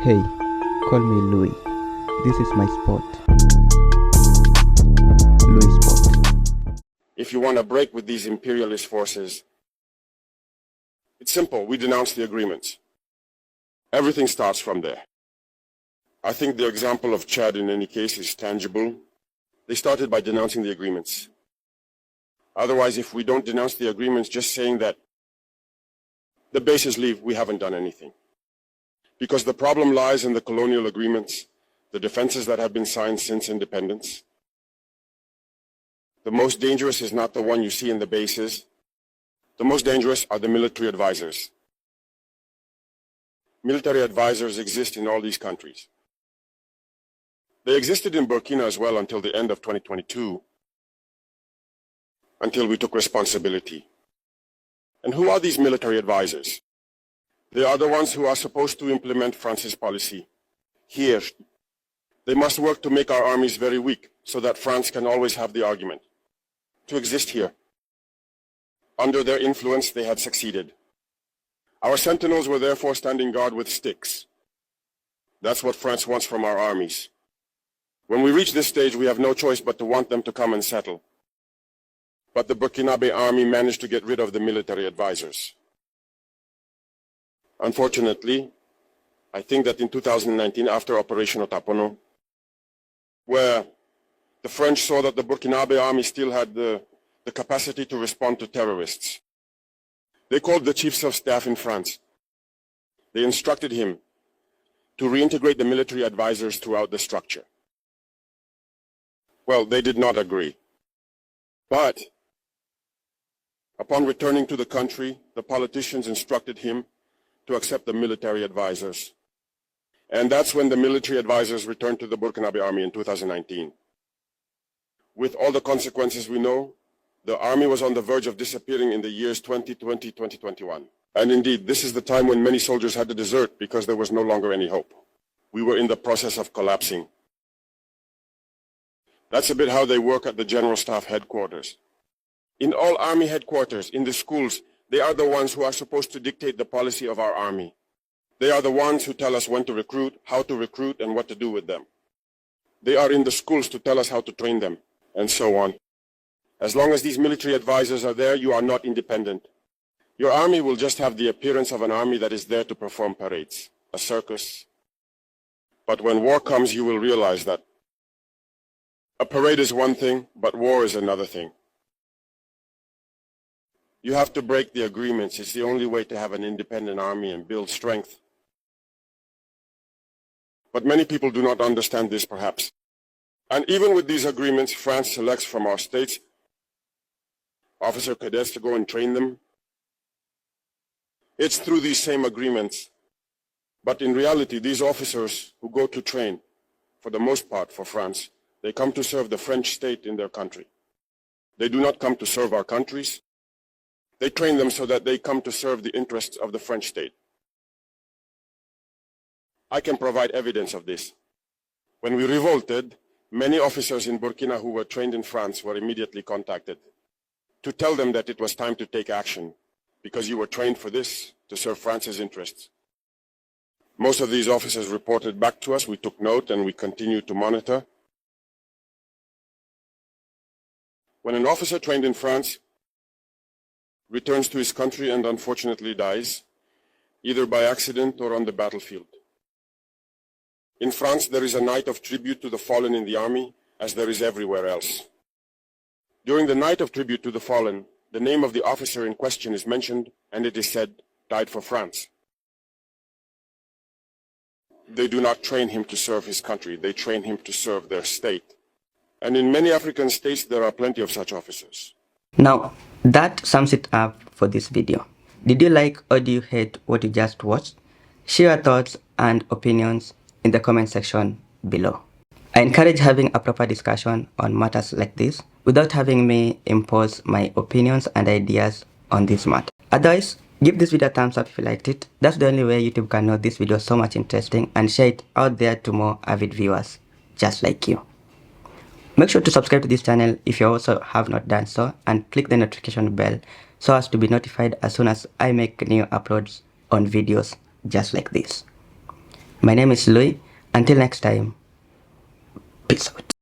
Hey, call me Louis. This is my spot. LuiSpot. If you want to break with these imperialist forces, it's simple. We denounce the agreements. Everything starts from there. I think the example of Chad in any case is tangible. They started by denouncing the agreements. Otherwise, if we don't denounce the agreements, just saying that the bases leave, we haven't done anything. Because the problem lies in the colonial agreements, the defenses that have been signed since independence. The most dangerous is not the one you see in the bases. The most dangerous are the military advisors. Military advisors exist in all these countries. They existed in Burkina as well until the end of 2022, until we took responsibility. And who are these military advisors? They are the ones who are supposed to implement France's policy. Here, they must work to make our armies very weak so that France can always have the argument to exist here. Under their influence, they had succeeded. Our sentinels were therefore standing guard with sticks. That's what France wants from our armies. When we reach this stage, we have no choice but to want them to come and settle. But the Burkinabe army managed to get rid of the military advisors. Unfortunately, I think that in 2019, after Operation Otapono, where the French saw that the Burkinabe army still had the capacity to respond to terrorists, they called the chiefs of staff in France. They instructed him to reintegrate the military advisors throughout the structure. Well, they did not agree. But upon returning to the country, the politicians instructed him to accept the military advisors. And that's when the military advisors returned to the Burkinabe army in 2019. With all the consequences we know, the army was on the verge of disappearing in the years 2020, 2021. And indeed, this is the time when many soldiers had to desert because there was no longer any hope. We were in the process of collapsing. That's a bit how they work at the General Staff headquarters. In all army headquarters, in the schools, they are the ones who are supposed to dictate the policy of our army. They are the ones who tell us when to recruit, how to recruit, and what to do with them. They are in the schools to tell us how to train them, and so on. As long as these military advisors are there, you are not independent. Your army will just have the appearance of an army that is there to perform parades, a circus. But when war comes, you will realize that a parade is one thing, but war is another thing. You have to break the agreements. It's the only way to have an independent army and build strength. But many people do not understand this, perhaps. And even with these agreements, France selects from our states officer cadets to go and train them. It's through these same agreements. But in reality, these officers who go to train, for the most part for France, they come to serve the French state in their country. They do not come to serve our countries. They train them so that they come to serve the interests of the French state. I can provide evidence of this. When we revolted, many officers in Burkina who were trained in France were immediately contacted to tell them that it was time to take action because you were trained for this, to serve France's interests. Most of these officers reported back to us. We took note and we continued to monitor. When an officer trained in France returns to his country and unfortunately dies, either by accident or on the battlefield. In France, there is a night of tribute to the fallen in the army, as there is everywhere else. During the night of tribute to the fallen, the name of the officer in question is mentioned, and it is said, died for France. They do not train him to serve his country, they train him to serve their state. And in many African states, there are plenty of such officers. Now, that sums it up for this video. Did you like or do you hate what you just watched? Share your thoughts and opinions in the comment section below. I encourage having a proper discussion on matters like this without having me impose my opinions and ideas on this matter. Otherwise, give this video a thumbs up if you liked it. That's the only way YouTube can know this video is so much interesting, and share it out there to more avid viewers just like you. Make sure to subscribe to this channel if you also have not done so, and click the notification bell so as to be notified as soon as I make new uploads on videos just like this. My name is Louis. Until next time, peace out.